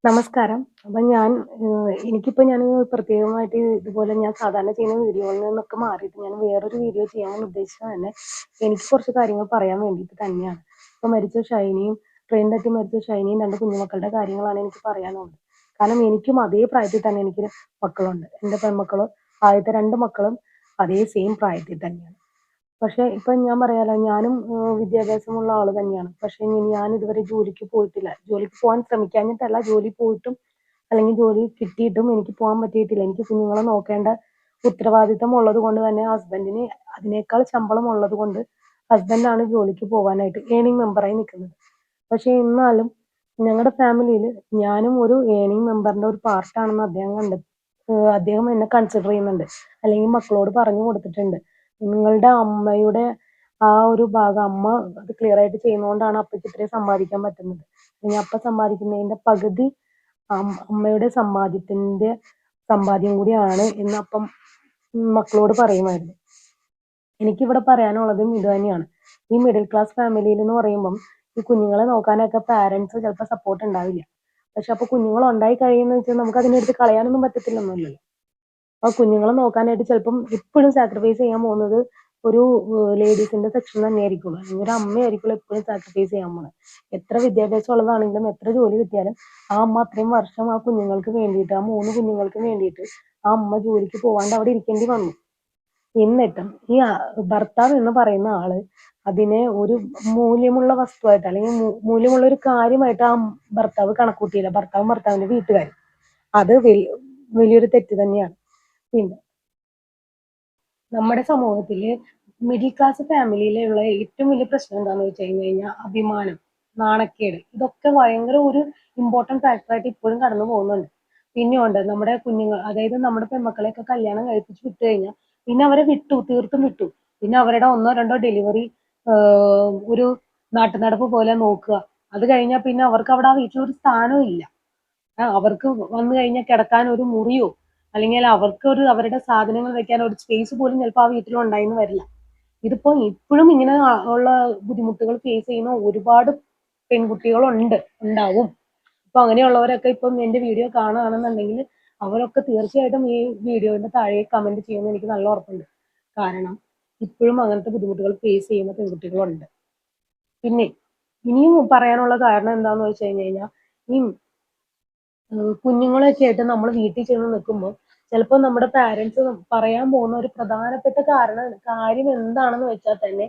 നമസ്കാരം. അപ്പൊ ഞാൻ പ്രത്യേകമായിട്ട് ഇതുപോലെ ഞാൻ സാധാരണ ചെയ്യുന്ന വീഡിയോകളിൽ നിന്നൊക്കെ മാറിയിട്ട് ഞാൻ വേറൊരു വീഡിയോ ചെയ്യാൻ ഉദ്ദേശിച്ചത് തന്നെ എനിക്ക് കുറച്ച് കാര്യങ്ങൾ പറയാൻ വേണ്ടിയിട്ട് തന്നെയാണ്. ഇപ്പൊ ട്രെയിൻ തട്ടി മരിച്ച ഷൈനിയും 2 കുഞ്ഞുമക്കളുടെ കാര്യങ്ങളാണ് എനിക്ക് പറയാനുള്ളത്. കാരണം എനിക്കും അതേ പ്രായത്തിൽ തന്നെ എനിക്ക് മക്കളുണ്ട്. എന്റെ പെൺമക്കള് ആദ്യത്തെ 2 മക്കളും അതേ സെയിം പ്രായത്തിൽ തന്നെയാണ്. പക്ഷെ ഇപ്പൊ ഞാൻ പറയാലോ ഞാനും വിദ്യാഭ്യാസമുള്ള ആള് തന്നെയാണ്. പക്ഷെ ഞാൻ ഇതുവരെ ജോലിക്ക് പോയിട്ടില്ല. ജോലിക്ക് പോകാൻ ശ്രമിക്കാഞ്ഞിട്ടല്ല, ജോലി പോയിട്ടും അല്ലെങ്കിൽ ജോലി കിട്ടിയിട്ടും എനിക്ക് പോകാൻ പറ്റിയിട്ടില്ല. എനിക്ക് കുഞ്ഞുങ്ങളെ നോക്കേണ്ട ഉത്തരവാദിത്തം ഉള്ളത് കൊണ്ട് തന്നെ ഹസ്ബൻഡിന് അതിനേക്കാൾ ശമ്പളം ഉള്ളത് കൊണ്ട് ഹസ്ബൻഡാണ് ജോലിക്ക് പോകാനായിട്ട് ഏർണിംഗ് മെമ്പറായി നിൽക്കുന്നത്. പക്ഷെ എന്നാലും ഞങ്ങളുടെ ഫാമിലിയിൽ ഞാനും ഒരു ഏർണിംഗ് മെമ്പറിന്റെ ഒരു പാർട്ടാണെന്ന് അദ്ദേഹം എന്നെ കൺസിഡർ ചെയ്യുന്നുണ്ട്. അല്ലെങ്കിൽ മക്കളോട് പറഞ്ഞു കൊടുത്തിട്ടുണ്ട്. നിങ്ങളുടെ അമ്മയുടെ ആ ഒരു ഭാഗം അമ്മ അത് ക്ലിയർ ആയിട്ട് ചെയ്യുന്നതുകൊണ്ടാണ് അപ്പയ്ക്ക് ഇത്രയും സമ്പാദിക്കാൻ പറ്റുന്നത്. അല്ലെങ്കിൽ അപ്പ സമ്പാദിക്കുന്നതിന്റെ പകുതി അമ്മയുടെ സമ്പാദ്യം കൂടിയാണ് എന്ന് അപ്പം മക്കളോട് പറയുമായിരുന്നു. എനിക്കിവിടെ പറയാനുള്ളതും ഇത് തന്നെയാണ്. ഈ മിഡിൽ ക്ലാസ് ഫാമിലിയിൽ എന്ന് പറയുമ്പം ഈ കുഞ്ഞുങ്ങളെ നോക്കാനൊക്കെ പാരന്റ്സ് ചിലപ്പോൾ സപ്പോർട്ട് ഉണ്ടാവില്ല. പക്ഷെ അപ്പൊ കുഞ്ഞുങ്ങൾ ഉണ്ടായി കഴിയുന്ന വെച്ചാൽ നമുക്ക് അതിനെടുത്ത് കളയാനൊന്നും പറ്റത്തില്ലൊന്നുമില്ലല്ലോ. ആ കുഞ്ഞുങ്ങളെ നോക്കാനായിട്ട് ചിലപ്പം എപ്പോഴും സാക്രിഫൈസ് ചെയ്യാൻ പോകുന്നത് ഒരു ലേഡീസിന്റെ സെക്ഷൻ തന്നെയായിരിക്കുള്ളൂ. അല്ലെങ്കിൽ ഒരു അമ്മയായിരിക്കുള്ളൂ എപ്പോഴും സാക്രിഫൈസ് ചെയ്യാൻ പോകുന്നത്. എത്ര വിദ്യാഭ്യാസം ഉള്ളതാണെങ്കിലും എത്ര ജോലി കിട്ടിയാലും ആ അമ്മ അത്രയും വർഷം ആ കുഞ്ഞുങ്ങൾക്ക് വേണ്ടിയിട്ട്, ആ 3 കുഞ്ഞുങ്ങൾക്ക് വേണ്ടിയിട്ട് ആ അമ്മ ജോലിക്ക് പോവാണ്ട് അവിടെ ഇരിക്കേണ്ടി വന്നു. എന്നിട്ടും ഈ ഭർത്താവ് എന്ന് പറയുന്ന ആള് അതിനെ ഒരു മൂല്യമുള്ള വസ്തുവായിട്ട് അല്ലെങ്കിൽ മൂല്യമുള്ള ഒരു കാര്യമായിട്ട് ആ ഭർത്താവ് കണക്കൂട്ടിയില്ല. ഭർത്താവിന്റെ വീട്ടുകാരും. അത് വലിയൊരു തെറ്റ് തന്നെയാണ്. പിന്നെ നമ്മുടെ സമൂഹത്തില് മിഡിൽ ക്ലാസ് ഫാമിലിയിലുള്ള ഏറ്റവും വലിയ പ്രശ്നം എന്താണെന്ന് വെച്ച് കഴിഞ്ഞാൽ അഭിമാനം, നാണക്കേട്, ഇതൊക്കെ ഭയങ്കര ഒരു ഇമ്പോർട്ടന്റ് ഫാക്ടറായിട്ട് ഇപ്പോഴും കടന്നു പോകുന്നുണ്ട്. പിന്നെയുണ്ട് നമ്മുടെ കുഞ്ഞുങ്ങൾ, അതായത് നമ്മുടെ പെൺമക്കളെയൊക്കെ കല്യാണം കഴിപ്പിച്ച് വിട്ടു കഴിഞ്ഞാൽ പിന്നെ അവരെ തീർത്തും വിട്ടു. പിന്നെ അവരുടെ ഒന്നോ രണ്ടോ ഡെലിവറി ഒരു നാട്ടുനടപ്പ് പോലെ നോക്കുക. അത് കഴിഞ്ഞാൽ പിന്നെ അവർക്ക് അവിടെ ആ വീട്ടിൽ ഒരു സ്ഥാനവും ഇല്ല. അവർക്ക് വന്നു കഴിഞ്ഞാൽ കിടക്കാൻ ഒരു മുറിയോ അല്ലെങ്കിൽ അവരുടെ സാധനങ്ങൾ വെക്കാൻ ഒരു സ്പേസ് പോലും ചിലപ്പോൾ ആ വീട്ടിൽ ഉണ്ടായിന്ന് വരില്ല. ഇതിപ്പോ ഇപ്പോഴും ഇങ്ങനെ ഉള്ള ബുദ്ധിമുട്ടുകൾ ഫേസ് ചെയ്യുന്ന ഒരുപാട് ഉണ്ടാവും. അപ്പൊ അങ്ങനെയുള്ളവരൊക്കെ ഇപ്പം എന്റെ വീഡിയോ കാണുകയാണെന്നുണ്ടെങ്കിൽ അവരൊക്കെ തീർച്ചയായിട്ടും ഈ വീഡിയോന്റെ താഴെ കമന്റ് ചെയ്യുമെന്ന് എനിക്ക് നല്ല ഉറപ്പുണ്ട്. കാരണം ഇപ്പോഴും അങ്ങനത്തെ ബുദ്ധിമുട്ടുകൾ ഫേസ് ചെയ്യുന്ന പെൺകുട്ടികളുണ്ട്. പിന്നെ ഇനിയും പറയാനുള്ള കാരണം എന്താന്ന് വെച്ച് കഴിഞ്ഞാൽ ഈ കുഞ്ഞുങ്ങളൊക്കെ ആയിട്ട് നമ്മൾ വീട്ടിൽ ചെന്ന് നിൽക്കുമ്പോൾ ചിലപ്പോൾ നമ്മുടെ പാരന്റ്സ് പറയാൻ പോകുന്ന ഒരു പ്രധാനപ്പെട്ട കാര്യം എന്താണെന്ന് വെച്ചാൽ തന്നെ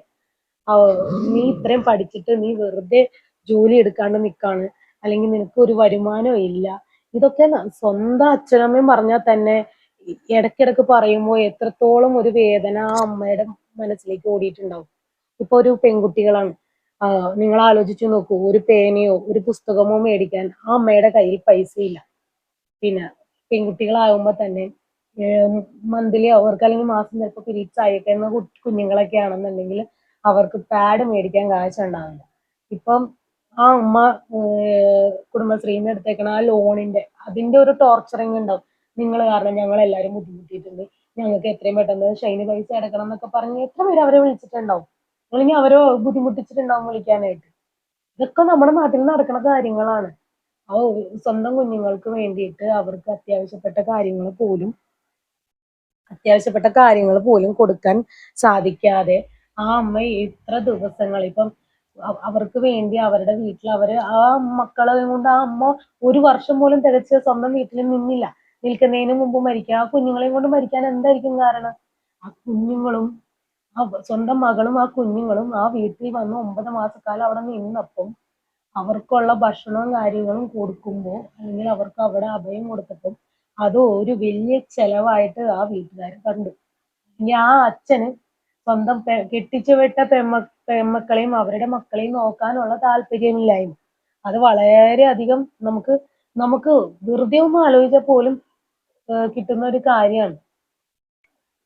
നീ ഇത്രയും പഠിച്ചിട്ട് നീ വെറുതെ ജോലി എടുക്കാണ്ട് നിൽക്കാണ്, അല്ലെങ്കിൽ നിനക്ക് ഒരു വരുമാനം ഇല്ല. ഇതൊക്കെ സ്വന്തം അച്ഛനമ്മയും പറഞ്ഞാൽ തന്നെ ഇടയ്ക്കിടയ്ക്ക് പറയുമ്പോൾ എത്രത്തോളം ഒരു വേദന ആ അമ്മയുടെ മനസ്സിലേക്ക് ഓടിയിട്ടുണ്ടാവും. ഇപ്പൊ ഒരു പെൺകുട്ടികളാണ്, നിങ്ങൾ ആലോചിച്ചു നോക്കൂ, ഒരു പേനയോ ഒരു പുസ്തകമോ മേടിക്കാൻ ആ അമ്മയുടെ കയ്യിൽ പൈസ ഇല്ല. പിന്നെ പെൺകുട്ടികളാകുമ്പോൾ തന്നെ മന്ത്ലി അവർക്ക് അല്ലെങ്കിൽ മാസം ചിലപ്പോൾ പീരീഡ്സ് അയക്കുന്ന കുഞ്ഞുങ്ങളൊക്കെ ആണെന്നുണ്ടെങ്കിൽ അവർക്ക് പാഡ് മേടിക്കാൻ കാശുണ്ടാവില്ല. ഇപ്പം ആ അമ്മ കുടുംബശ്രീന്ന് എടുത്തേക്കണ ആ ലോണിന്റെ അതിന്റെ ഒരു ടോർച്ചറിങ് ഉണ്ടാവും. നിങ്ങൾ കാരണം ഞങ്ങൾ എല്ലാവരും ബുദ്ധിമുട്ടിയിട്ടുണ്ട്, ഞങ്ങൾക്ക് എത്രയും പെട്ടെന്ന് ഷൈന് പൈസ അടക്കണം എന്നൊക്കെ പറഞ്ഞ് എത്ര പേര് അവരെ വിളിച്ചിട്ടുണ്ടാവും, അല്ലെങ്കിൽ അവരെ ബുദ്ധിമുട്ടിച്ചിട്ടുണ്ടാവും വിളിക്കാനായിട്ട്. ഇതൊക്കെ നമ്മുടെ നാട്ടിൽ നടക്കുന്ന കാര്യങ്ങളാണ്. ആ സ്വന്തം കുഞ്ഞുങ്ങൾക്ക് വേണ്ടിയിട്ട് അവർക്ക് അത്യാവശ്യപ്പെട്ട കാര്യങ്ങൾ പോലും കൊടുക്കാൻ സാധിക്കാതെ ആ അമ്മ ഇത്ര ദിവസങ്ങൾ ഇപ്പം അവർക്ക് വേണ്ടി അവരുടെ വീട്ടിൽ ആ മക്കളെ കൊണ്ട് ആ അമ്മ ഒരു വർഷം പോലും തികച്ച് സ്വന്തം വീട്ടിൽ നിന്നില്ല. നിൽക്കുന്നതിന് മുമ്പ് മരിക്കുക. ആ കുഞ്ഞുങ്ങളെയും കൊണ്ട് മരിക്കാൻ എന്തായിരിക്കും കാരണം? ആ കുഞ്ഞുങ്ങളും സ്വന്തം മകളും ആ കുഞ്ഞുങ്ങളും ആ വീട്ടിൽ വന്ന് 9 മാസക്കാലം അവിടെ നിന്നപ്പം അവർക്കുള്ള ഭക്ഷണവും കാര്യങ്ങളും കൊടുക്കുമ്പോൾ അല്ലെങ്കിൽ അവർക്ക് അവിടെ അഭയം കൊടുത്തപ്പോൾ അത് ഒരു വലിയ ചെലവായിട്ട് ആ വീട്ടുകാർ കണ്ടു. ഇനി ആ അച്ഛന് സ്വന്തം കെട്ടിച്ചു വിട്ട പെൺമക്കളെയും അവരുടെ മക്കളെയും നോക്കാനുള്ള താല്പര്യമില്ലായ്മ, അത് വളരെ അധികം നമുക്ക് നമുക്ക് വെറുതെ ഒന്ന് ആലോചിച്ചാൽ പോലും കിട്ടുന്ന ഒരു കാര്യമാണ്.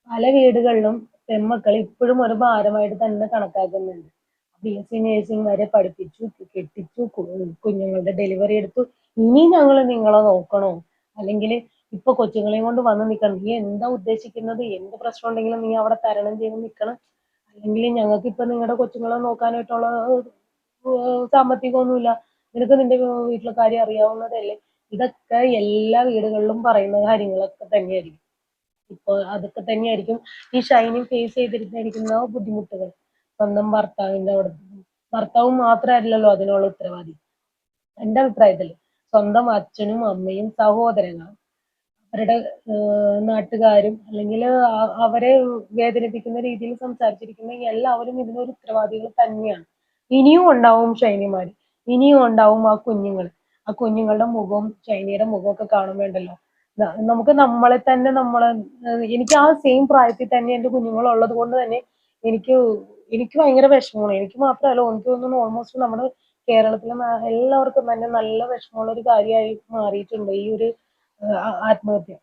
പല വീടുകളിലും പെൺമക്കളെ ഇപ്പോഴും ഒരു ഭാരമായിട്ട് തന്നെ കണക്കാക്കുന്നുണ്ട്. BSc നഴ്സിംഗ് വരെ പഠിപ്പിച്ചു, കെട്ടിച്ചു, കുഞ്ഞുങ്ങളുടെ ഡെലിവറി എടുത്തു, ഇനി ഞങ്ങൾ നിങ്ങളെ നോക്കണോ? അല്ലെങ്കിൽ ഇപ്പൊ കൊച്ചുങ്ങളെയും കൊണ്ട് വന്ന് നിൽക്കണം, നീ എന്താ ഉദ്ദേശിക്കുന്നത്? എന്ത് പ്രശ്നം ഉണ്ടെങ്കിലും നീ അവിടെ തരണം ചെയ്ത് നിൽക്കണം, അല്ലെങ്കിൽ ഞങ്ങൾക്ക് ഇപ്പൊ നിങ്ങളുടെ കൊച്ചുങ്ങളെ നോക്കാനായിട്ടുള്ള സാമ്പത്തികമൊന്നുമില്ല, നിനക്ക് നിന്റെ വീട്ടിലെ കാര്യം അറിയാവുന്നതല്ലേ, ഇതൊക്കെ എല്ലാ വീടുകളിലും പറയുന്ന കാര്യങ്ങളൊക്കെ തന്നെയായിരിക്കും. ഇപ്പൊ അതൊക്കെ തന്നെയായിരിക്കും ഈ ഷൈനി ഫേസ് ചെയ്തിരിക്കുന്ന ബുദ്ധിമുട്ടുകൾ. സ്വന്തം ഭർത്താവിന്റെ അവിടെ ഭർത്താവ് മാത്രമല്ലല്ലോ അതിനുള്ള ഉത്തരവാദി. എന്റെ അഭിപ്രായത്തില് സ്വന്തം അച്ഛനും അമ്മയും സഹോദരങ്ങളും അവരുടെ നാട്ടുകാരും അല്ലെങ്കിൽ അവരെ വേദനിപ്പിക്കുന്ന രീതിയിൽ സംസാരിച്ചിരിക്കുന്ന എല്ലാവരും ഇതിനൊരു ഉത്തരവാദികൾ തന്നെയാണ്. ഇനിയും ഉണ്ടാവും ഷൈനിമാര്, ഇനിയും ഉണ്ടാവും ആ കുഞ്ഞുങ്ങൾ. ആ കുഞ്ഞുങ്ങളുടെ മുഖവും ഷൈനിയുടെ മുഖമൊക്കെ കാണുമ്പോ ഉണ്ടല്ലോ, നമുക്ക് നമ്മളെ തന്നെ എനിക്ക് ആ സെയിം പ്രായത്തിൽ തന്നെ എന്റെ കുഞ്ഞുങ്ങൾ ഉള്ളത് കൊണ്ട് തന്നെ എനിക്ക് എനിക്ക് ഭയങ്കര വിഷമമാണ്. എനിക്ക് മാത്രമല്ല, എനിക്ക് തോന്നുന്നു ഓൾമോസ്റ്റ് നമ്മുടെ കേരളത്തിലെ എല്ലാവർക്കും തന്നെ നല്ല വിഷമമുള്ള ഒരു കാര്യമായി മാറിയിട്ടുണ്ട് ഈ ഒരു ആത്മഹത്യ.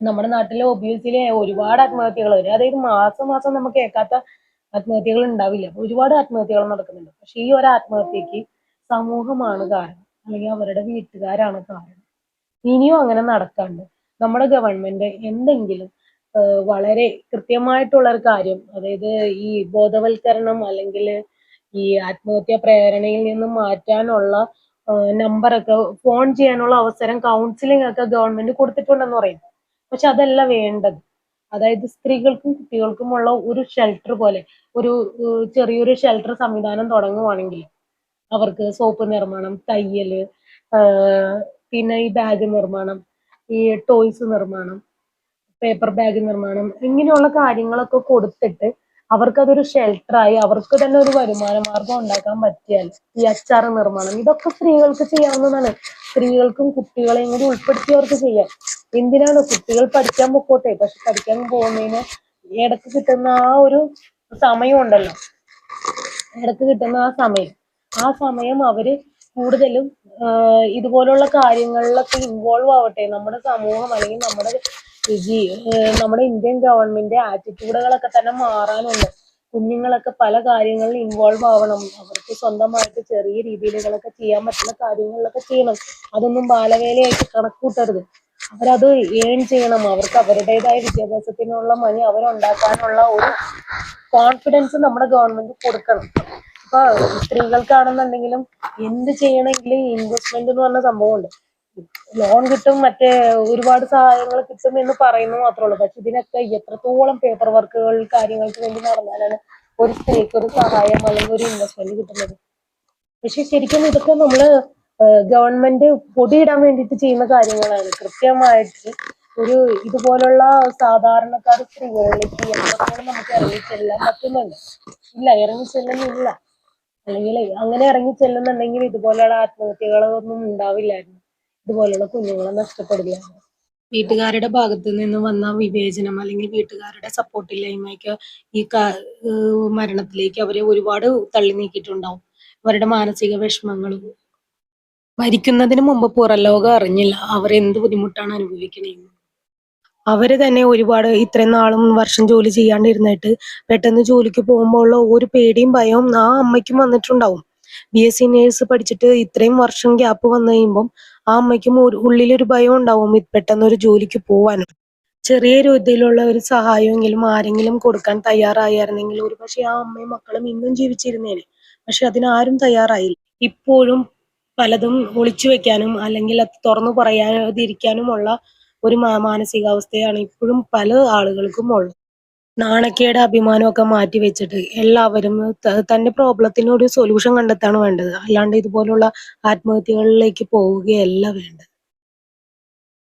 നമ്മുടെ നാട്ടിലെ ഒബിയസ്ലി ഒരുപാട് ആത്മഹത്യകൾ വരും. അതായത് മാസം മാസം നമുക്ക് കേൾക്കാത്ത ആത്മഹത്യകൾ ഉണ്ടാവില്ല. ഒരുപാട് ആത്മഹത്യകൾ നടക്കുന്നുണ്ട്. പക്ഷെ ഈ ഒരു ആത്മഹത്യക്ക് സമൂഹമാണ് കാരണം, അല്ലെങ്കിൽ അവരുടെ വീട്ടുകാരാണ് കാരണം. ഇനിയും അങ്ങനെ നടക്കാണ്ട് നമ്മുടെ ഗവൺമെന്റ് എന്തെങ്കിലും വളരെ കൃത്യമായിട്ടുള്ള ഒരു കാര്യം, അതായത് ഈ ബോധവൽക്കരണം അല്ലെങ്കിൽ ഈ ആത്മഹത്യാ പ്രേരണയിൽ നിന്ന് മാറ്റാനുള്ള നമ്പറൊക്കെ, ഫോൺ ചെയ്യാനുള്ള അവസരം, കൗൺസിലിംഗ് ഒക്കെ ഗവൺമെന്റ് കൊടുത്തിട്ടുണ്ടെന്ന് പറയും. പക്ഷെ അതല്ല വേണ്ടത്. അതായത് സ്ത്രീകൾക്കും കുട്ടികൾക്കുമുള്ള ഒരു ഷെൽട്ടർ പോലെ ഒരു ചെറിയൊരു ഷെൽട്ടർ സംവിധാനം തുടങ്ങുവാണെങ്കിൽ അവർക്ക് സോപ്പ് നിർമ്മാണം, തയ്യല്, പിന്നെ ഈ ബാഗ് നിർമ്മാണം, ഈ ടോയ്സ് നിർമ്മാണം, പേപ്പർ ബാഗ് നിർമ്മാണം, ഇങ്ങനെയുള്ള കാര്യങ്ങളൊക്കെ കൊടുത്തിട്ട് അവർക്കതൊരു ഷെൽട്ടറായി അവർക്ക് തന്നെ ഒരു വരുമാന മാർഗം ഉണ്ടാക്കാൻ പറ്റിയാൽ, ഈ അച്ചാർ നിർമ്മാണം, ഇതൊക്കെ സ്ത്രീകൾക്ക് ചെയ്യാവുന്നതാണ്. സ്ത്രീകൾക്കും കുട്ടികളെയും കൂടി ഉൾപ്പെടുത്തി അവർക്ക് ചെയ്യാം. എന്തിനാണ് കുട്ടികൾ പഠിക്കാൻ പൊക്കോട്ടെ, പക്ഷെ പഠിക്കാൻ പോകുന്നതിന് ഇടക്ക് കിട്ടുന്ന ആ ഒരു സമയം ഉണ്ടല്ലോ, ഇടക്ക് കിട്ടുന്ന ആ സമയം അവര് കൂടുതലും ഇതുപോലുള്ള കാര്യങ്ങളിലൊക്കെ ഇൻവോൾവ് ആവട്ടെ. നമ്മുടെ സമൂഹം അല്ലെങ്കിൽ നമ്മുടെ ഇന്ത്യൻ ഗവൺമെന്റ് ആറ്റിറ്റ്യൂഡുകളൊക്കെ തന്നെ മാറാനുണ്ട്. കുഞ്ഞുങ്ങളൊക്കെ പല കാര്യങ്ങളിൽ ഇൻവോൾവ് ആവണം. അവർക്ക് സ്വന്തമായിട്ട് ചെറിയ രീതിയിലുകളൊക്കെ ചെയ്യാൻ പറ്റുന്ന കാര്യങ്ങളിലൊക്കെ ചെയ്യണം. അതൊന്നും ബാലവേലയായിട്ട് കണക്കൂട്ടരുത്. അവരത് ഏൺ ചെയ്യണം. അവർക്ക് അവരുടേതായ വിദ്യാഭ്യാസത്തിനുള്ള മണി അവരുണ്ടാക്കാനുള്ള ഒരു കോൺഫിഡൻസ് നമ്മുടെ ഗവൺമെന്റ് കൊടുക്കണം. ഇപ്പൊ സ്ത്രീകൾക്കാണെന്നുണ്ടെങ്കിലും എന്ത് ചെയ്യണമെങ്കിലും ഇൻവെസ്റ്റ്മെന്റ് എന്ന് പറഞ്ഞ സംഭവമുണ്ട്. ലോൺ കിട്ടും, മറ്റേ ഒരുപാട് സഹായങ്ങൾ കിട്ടും എന്ന് പറയുന്നു മാത്രമേ ഉള്ളൂ. പക്ഷെ ഇതിനൊക്കെ എത്രത്തോളം പേപ്പർ വർക്കുകൾ കാര്യങ്ങൾക്ക് വേണ്ടി നടന്നാലാണ് ഒരു സ്ത്രീക്ക് ഒരു സഹായം അല്ലെങ്കിൽ ഒരു ഇൻവെസ്റ്റ്മെന്റ് കിട്ടുന്നത്. പക്ഷെ ശരിക്കും ഇതൊക്കെ നമ്മള് ഗവൺമെന്റ് പൊടിയിടാൻ വേണ്ടിയിട്ട് ചെയ്യുന്ന കാര്യങ്ങളാണ്. കൃത്യമായിട്ട് ഒരു ഇതുപോലുള്ള സാധാരണക്കാർ സ്ത്രീകളിലേക്ക് എത്രത്തോളം നമുക്ക് ഇറങ്ങിച്ചെല്ലാൻ പറ്റുന്നുണ്ട്? ഇല്ല, ഇറങ്ങിച്ചെല്ലുന്നില്ല. അല്ലെങ്കിൽ അങ്ങനെ ഇറങ്ങിച്ചെല്ലുന്നുണ്ടെങ്കിൽ ഇതുപോലെയുള്ള ആത്മഹത്യകളൊന്നും ഉണ്ടാവില്ലായിരുന്നു. ഇതുപോലുള്ള കുഞ്ഞുങ്ങളെ നഷ്ടപ്പെടില്ല. വീട്ടുകാരുടെ ഭാഗത്ത് നിന്ന് വന്ന വിവേചനം അല്ലെങ്കിൽ വീട്ടുകാരുടെ സപ്പോർട്ടില്ലായ്മയൊക്കെ ഈ മരണത്തിലേക്ക് അവരെ ഒരുപാട് തള്ളി നീക്കിയിട്ടുണ്ടാവും. അവരുടെ മാനസിക വിഷമങ്ങളും. മരിക്കുന്നതിന് മുമ്പ് പുറം ലോകം അറിഞ്ഞില്ല അവർ എന്ത് ബുദ്ധിമുട്ടാണ് അനുഭവിക്കണേന്ന്. അവര് തന്നെ ഒരുപാട് ഇത്രയും നാളും വർഷം ജോലി ചെയ്യാണ്ടിരുന്നിട്ട് പെട്ടെന്ന് ജോലിക്ക് പോകുമ്പോൾ ഉള്ള ഒരു പേടിയും ഭയവും ആ അമ്മയ്ക്കും വന്നിട്ടുണ്ടാവും. BSc നേഴ്സ് പഠിച്ചിട്ട് ഇത്രയും വർഷം ഗ്യാപ്പ് വന്നു കഴിയുമ്പം ആ അമ്മയ്ക്കും ഉള്ളിലൊരു ഭയം ഉണ്ടാവും പെട്ടെന്ന് ഒരു ജോലിക്ക് പോവാനും. ചെറിയ രീതിയിലുള്ള ഒരു സഹായമെങ്കിലും ആരെങ്കിലും കൊടുക്കാൻ തയ്യാറായിരുന്നെങ്കിൽ ഒരുപക്ഷെ ആ അമ്മയും മക്കളും ഇന്നും ജീവിച്ചിരുന്നേനെ. പക്ഷെ അതിനാരും തയ്യാറായില്ല. ഇപ്പോഴും പലതും ഒളിച്ചു വെക്കാനും അല്ലെങ്കിൽ അത് തുറന്നു പറയാതിരിക്കാനുമുള്ള ഒരു മാനസികാവസ്ഥയാണ് ഇപ്പോഴും പല ആളുകൾക്കും ഉള്ളത്. നാണക്കേട്, അഭിമാനമൊക്കെ മാറ്റി വെച്ചിട്ട് എല്ലാവരും തന്റെ പ്രോബ്ലത്തിന് ഒരു സൊല്യൂഷൻ കണ്ടെത്താണ് വേണ്ടത്. അല്ലാണ്ട് ഇതുപോലുള്ള ആത്മഹത്യകളിലേക്ക് പോവുകയല്ല വേണ്ടത്.